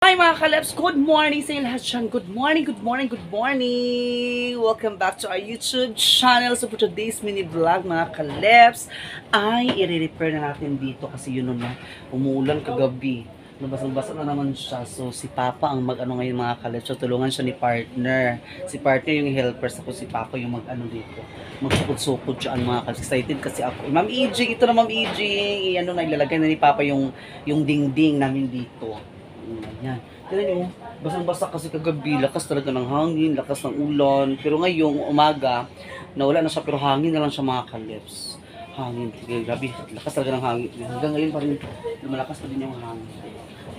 Hi mga kalabs! Good morning sa inyo lahat dyan. Good morning, good morning, good morning! Welcome back to our YouTube channel. So for today's mini vlog mga kalabs, ay i-repair na natin dito kasi yun na umuulan kagabi. Nabasang-basa na naman siya. So si Papa ang mag-ano ngayon mga kalabs. So tulungan siya ni partner. Si partner yung helper. Ako si Papa yung mag-ano dito. Magsukod-sukod siya ang mga kalabs. Excited kasi ako. Ma'am Ijing, ito na Ma'am Ijing. Ano na, ilalagay na ni Papa yung dingding namin dito. Yan. Tignan nyo, basang-basa kasi kagabi, lakas talaga ng hangin, lakas ng ulan. Pero ngayong umaga, nawala na siya pero hangin na lang siya mga kalibs. Hangin, grabe, lakas talaga ng hangin. Hanggang ngayon pa rin, lumalakas pa din yung hangin.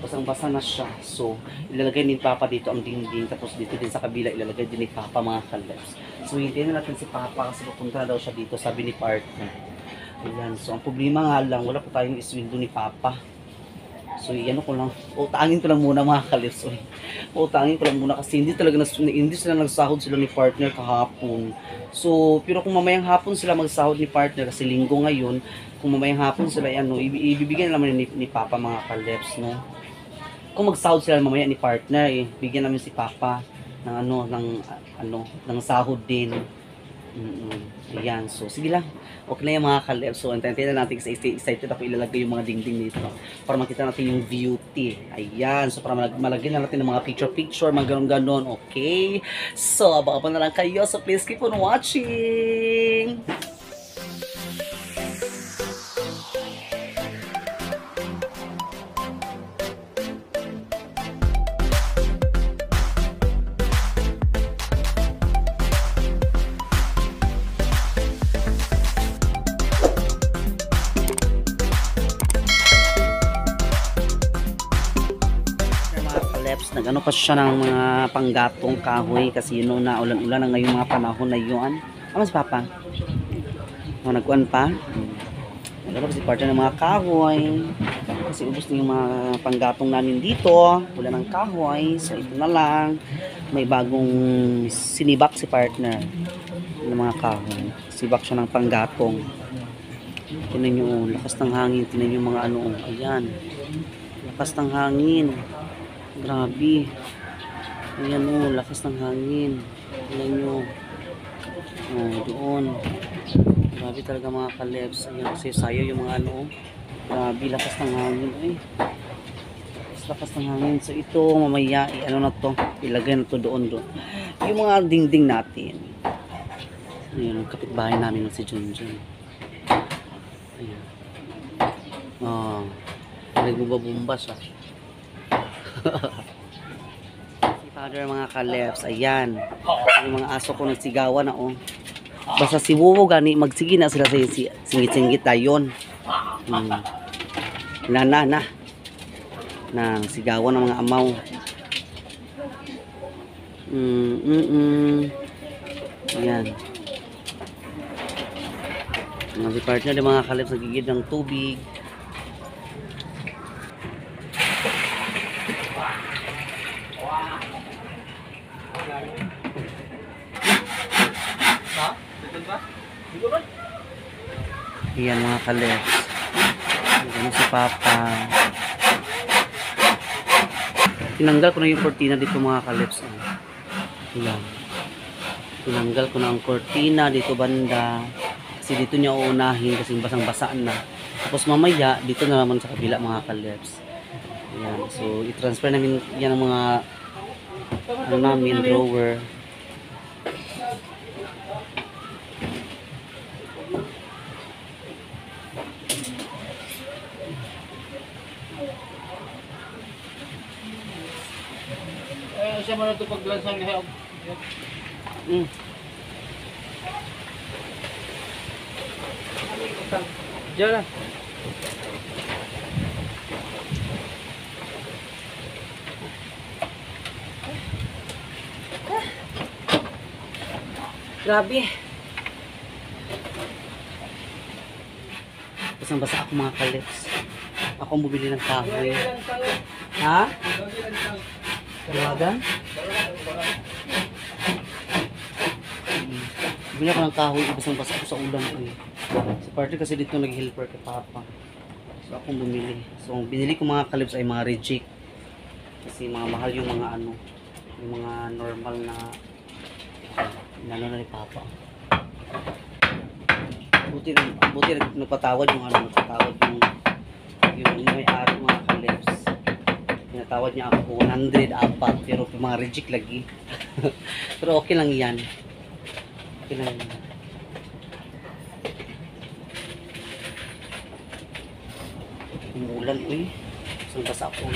Basang-basa na siya. So, ilalagay ni Papa dito ang dingding, tapos dito din sa kabila, ilalagay din ni Papa mga kalibs. So, hintayin na natin si Papa kasi pupunta na daw siya dito, sabi ni partner. Ayan, so ang problema nga lang, wala pa tayong iswindo ni Papa. So, ano ko lang, utangin ko lang muna mga kalibs. Utangin ko lang muna kasi hindi sila nagsahod sila ni partner kahapon. So, pero kung mamayang hapon sila magsahod ni partner kasi linggo ngayon, kung mamayang hapon sila, ano, ibibigyan naman ni Papa mga kalibs, no? Kung magsahod sila mamaya ni partner, bigyan namin si Papa ng ng sahod din. Ayan, so sige lang. Okay na yung mga kaleb. So, antayin na natin kasi excited ako ilalagay yung mga dingding dito para makita natin yung beauty. Ayan, so para malagyan na natin ng mga picture, mga ganon-ganon. Okay? So, abang-abang na lang kayo. So, please keep on watching! Nag-ano pa siya ng mga panggatong kahoy kasi yun na ulan-ulan na ngayong mga panahon na yun. Ano si Papa? Nagkuhan pa? Nagano pa si partner ng mga kahoy kasi ubos na yung mga panggatong namin dito. Wala ng kahoy. So ito na lang. May bagong sinibak si partner ng mga kahoy. Sibak siya ng panggatong. Tinan nyo, lakas ng hangin. Tinan nyo mga ano. Ayan. Lakas ng hangin. Grabe. Ayan o, lakas ng hangin. Ayan nyo. Doon. Grabe talaga mga kalebs. Ayan, sayo yung mga ano. Grabe, lakas ng hangin. Ay. Lakas ng hangin. So ito, mamaya, ano na to. Ilagay na to doon. Yung mga dingding natin. Ayan, kapitbahay namin si Junjun. Ayan. Nagbubabumba siya. Si Father mga kalebs, ayan. Yung mga aso ko nagsigawan na oh. Basta si Wuwo gani, magsige na sila sa singit-singit ayon. Na. Nang sigawan ng mga amaw. Ayan. Si partner ng mga kalebs nagigid ng tubig. Ayan mga kalebs. Ayan si Papa. Tinanggal ko na yung cortina dito mga kalebs. Ayan. Tinanggal ko na ang cortina dito banda. Kasi dito niya uunahin kasi basang-basa na. Tapos mamaya dito na naman sa kabila mga kalebs. Ayan. So i-transfer namin yan ang mga namin drawer. Siya mo na ito paglansang help. Diyan na. Grabe. Basang-basa ako mga kalebs. Ako ang bumili ng kahoy. Ha? Tawagan? Bumili ako ng kahoy. Basang-basa ako sa ulan. Si partner kasi dito nag-helper kay Papa. So akong bumili. So ang binili ko mga kalibs ay mga reject. Kasi mga mahal yung mga ano, yung mga normal na inano na ni Papa. Buti nagpatawad yung ano, nagpatawad yung may-ari mga kalebs. Pinatawad niya ako 100 apat, pero mga reject lagi. Pero okay lang yan. Okay lang yan. Umuulan, uy. Saan basa ako?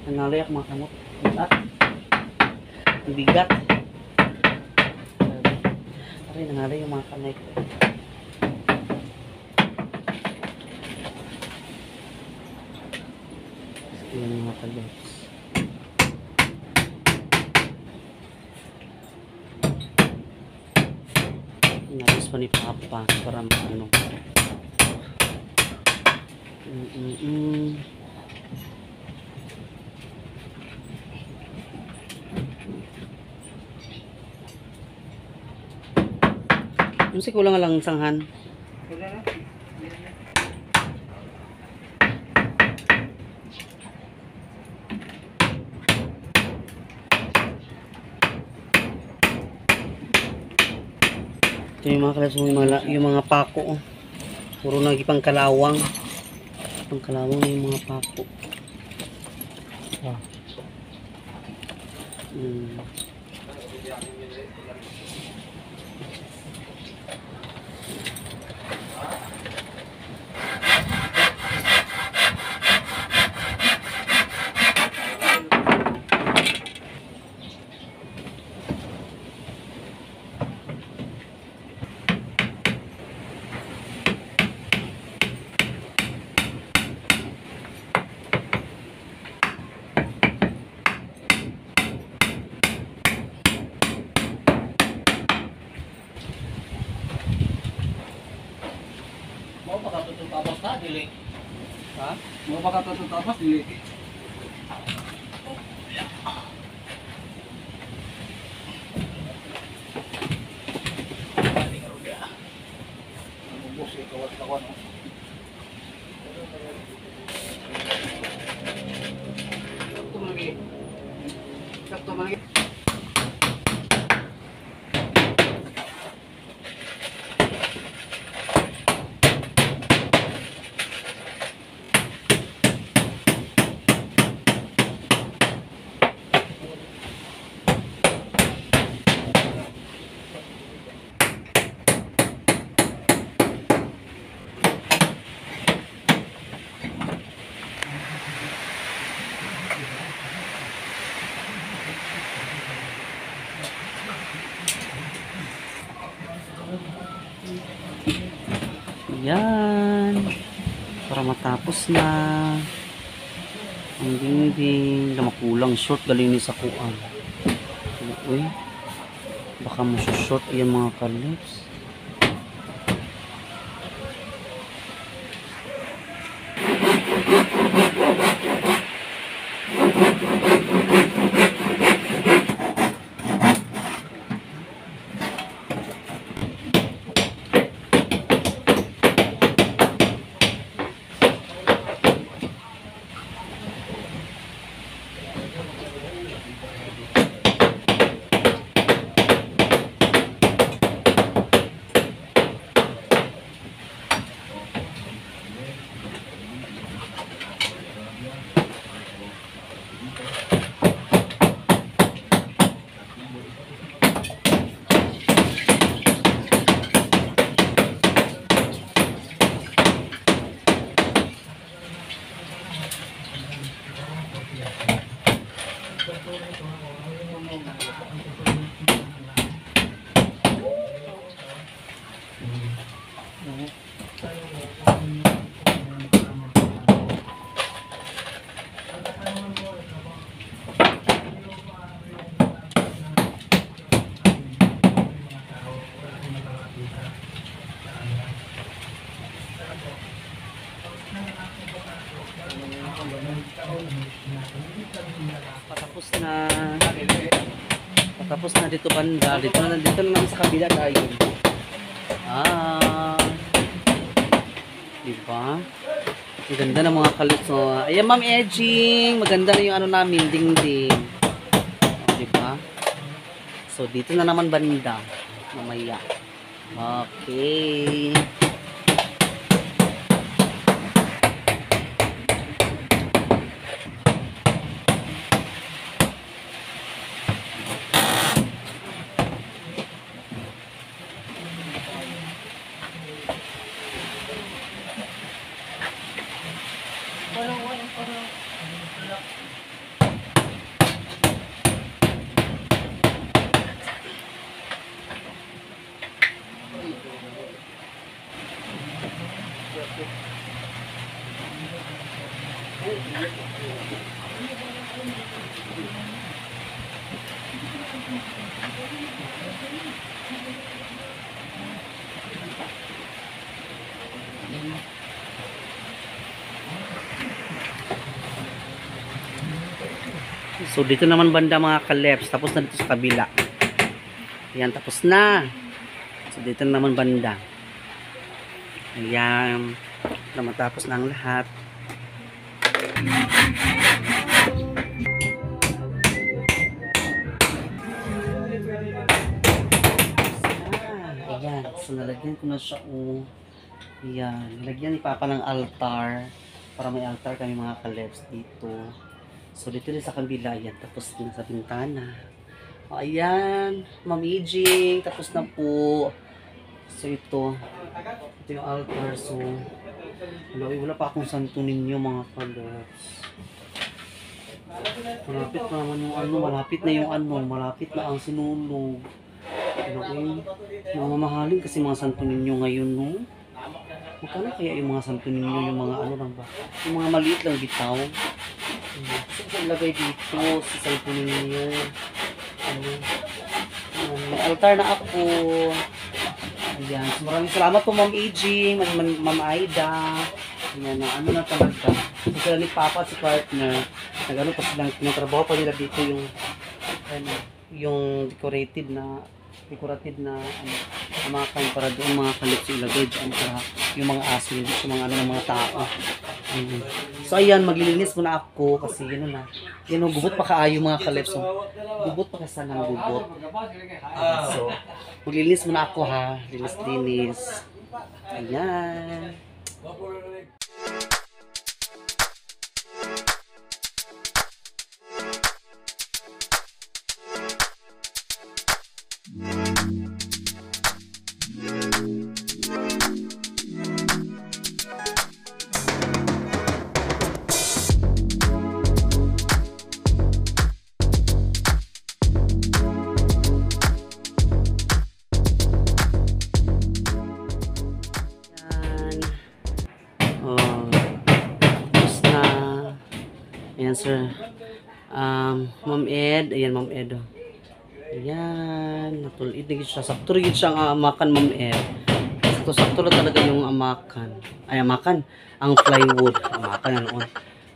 Nangalay ako mga kamot. Bigat. Ang bigat. Aray, nangalay yung mga kamay ko. Yung mga kalibs. Inayos pa ni Papa para maano. Yung si kulang lang sanghan. Wala na. Ito yung mga kalas, yung mga pako. Oh. Puro nagi pang kalawang. Pang kalawang na yung mga pako. Mau baka tututapos na, dili. Ha? Mau baka tututapos, dili. Bos, kawan-kawan. Sakto lagi. Sakto lagi. Yan. Para matapos na. Ang dingding. Makulang short. Galing ni sa kuan. Uy. Baka masusort yan mga kalips. Patapos na. Patapos na dito banda. Dito na naman sa kabila tayo. Ah. Diba? Ang ganda ng mga kalits. Oh. Ayan, Ma'am Edging. Maganda na yung ano namin, dingding. O, diba? So, dito na naman banda. Mamaya. Okay. So, dito naman banda mga kaleps. Tapos na dito sa kabila. Ayan, tapos na. So, dito naman banda. Ayan. Na matapos na ang lahat. Ayan. So, nalagyan ko na siya. Ayan. Nalagyan ni Papa ng altar. Para may altar kami mga kaleps dito. So, dito rin sa kabila, ayan, tapos din sa bintana. O, ayan, mamijing, tapos na po. So, ito yung altar. So, wala pa akong santo ninyo, mga kalers. Malapit na naman yung ano, malapit na ang sinunog. Mamahalin kasi mga santo ninyo ngayon, no? Magkano kaya yung mga santo ninyo, yung mga ano lang ba? Yung mga maliit lang bitaw. So, ilagay dito sa cellphone ninyo. May altar na ako. Ayan. So, maraming salamat po, Ma'am Aging, Ma'am Aida. Ayan, ano na talaga. So, sila ni Papa at si partner. Nagano pa silang pinatrabaho pa nila dito yung decorated na amakan para doon mga kalip sa ilagay dyan para yung mga aso hindi sa mga ano ng mga tao. So ayan, maglilinis muna ako kasi yun na. Yan, gubot pa kaayo mga kalip. So, gubot pa kasi ng gubot. So, maglilinis muna ako ha. Linis. Ayan. Ayan, sir. Ma'am Ed. Ayan, Ma'am Ed. Ayan. Natulid na siya. Sakto rin siya ang amakan, Ma'am Ed. Sakto na talaga yung amakan. Ay, amakan. Ang plywood. Amakan, ano.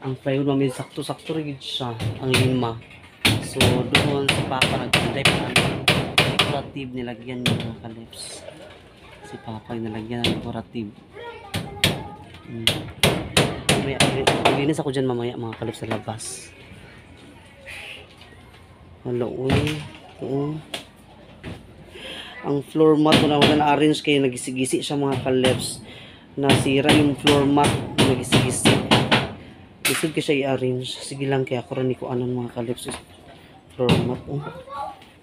Ang plywood, Ma'am Ed. Sakto rin siya. Ang lima. So, doon si Papa nag-type na decorative. Nilagyan niya mga kalips. Si Papa yung nilagyan ng decorative. Maglinis ako dyan mamaya mga kalip sa labas. Hello, ang floor mat ko na na-arrange kayo, nagisi-gisi siya mga kalips. Nasira yung floor mat, nagisi-gisi. Isod ko siya i-arrange. Sige lang kaya ako rin ko anon mga kalips. Floor mat,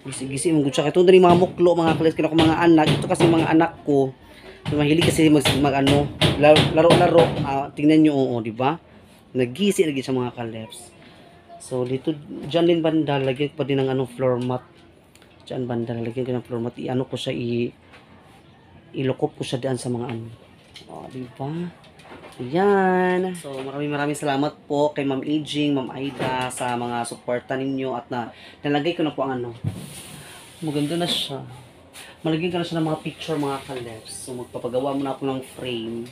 gisi-gisi mong gutsa. Ito na yung mga muklo mga kalips. Kaya ako mga anak. Ito kasi mga anak ko. Mahilig kasi mag-ano, laro-laro. Tingnan nyo, di ba? Nagisi lagi sa mga kalips. So, dito, dyan din banda, lagyan ko pa din ng floor mat. Dyan banda, lagyan ko ng floor mat. I-ano ko siya, ilokop ko siya dyan sa mga ano. O, di ba? Ayan. So, maraming salamat po kay Ma'am Aging, Ma'am Aida, sa mga suporta ninyo at nalagay ko na po ang maganda na siya. Malagyan ka na siya ng mga picture mga kalips. So, magpapagawa muna ako ng frame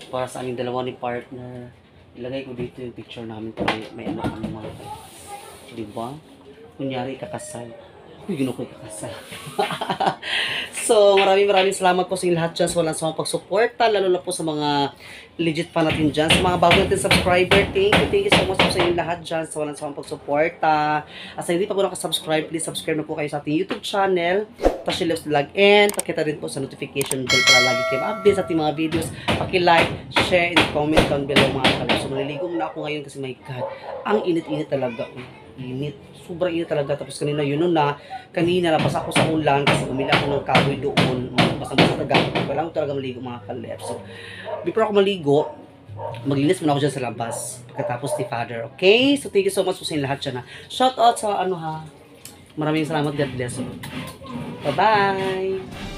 para sa aming dalawa ni partner. Ilagay ko dito yung picture namin para may anak kami mga kalips. Diba? Kunyari kakasal. Uy, gino ko kakasal. So, maraming salamat po sa inyo lahat dyan sa walang samang pagsuporta, lalo na po sa mga legit fan natin dyan. Sa mga bago natin subscriber, thank you so much po sa inyo lahat dyan sa walang samang pagsuporta. At sa hindi pa po nakasubscribe, please subscribe na po kayo sa ating YouTube channel, Tasha Loves Vlog, and pakita rin po sa notification bell para lagi kayo ma-update sa ating mga videos. Paki-like, share, and comment down below mga kalab. So, maliligo muna ako ngayon kasi my God, ang init-init talaga. Init. Sobrang init talaga. Tapos kanina yun na, kanina labas ako sa ulan kasi bumili ako ng kahoy doon. Basta-basta talaga. Kailangan ko talaga maligo mga kalab. So, before ako maligo, maglinis muna ako dyan sa labas. Pagkatapos ni Father. Okay? So, thank you so much po sa inyo lahat dyan ha. Shout out sa ano ha. Maraming salamat. God bless you. Bye-bye!